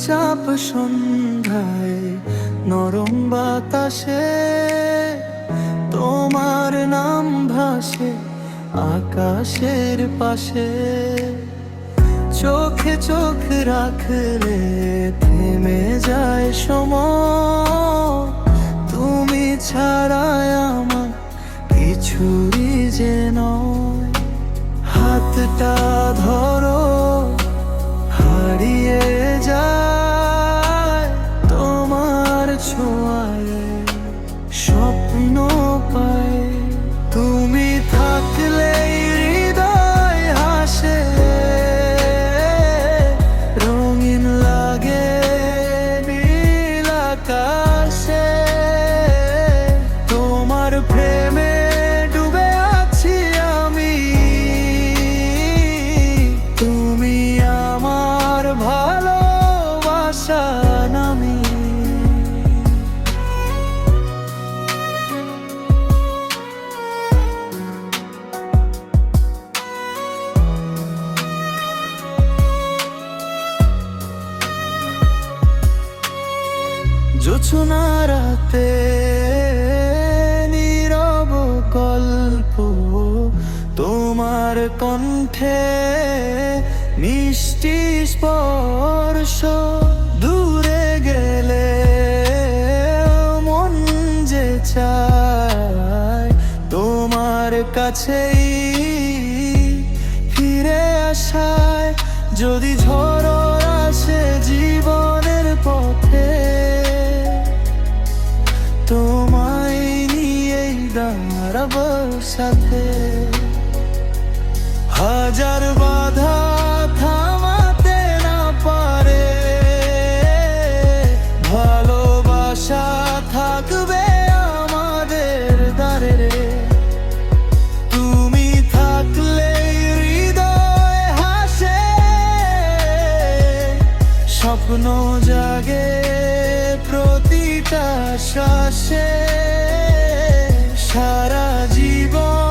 চাপ সন্ধ্যায় নরম বাতাসে তোমার নাম ভাসে আকাশের পাশে। চোখে চোখ রাখলে থেমে যায় সময়, তুমি ছাড়াই আমার কিছুই যে নয়। হাতটা ধরো হারিয়ে যায় তোমার ছোঁয়ায়, স্বপ্ন পায় তুমি থাকলে হৃদয় হাসে, রঙিন লাগে নীল আকাশে। তোমার প্রেমে ডুবে আছি আমি, তুমি আমার ভালোবাসা নামি। জোছনা রাতে নীরব গল্প, তোমার কণ্ঠে মিষ্টি স্পর্শ। দূরে গেলে মন যে চায় তোমার কাছেই ফিরে আসায়। যদি ঝড় আসে জীবনের পথে, তোমায় নিয়েই দাঁড়াবো সাথে। হাজার বাধা থামাতে না পারে, ভালোবাসা থাকবে আমাদের দ্বারে রে। তুমি থাকলে হৃদয় হাসে, স্বপ্ন জাগে প্রতিটা শ্বাসে। সারা জীবন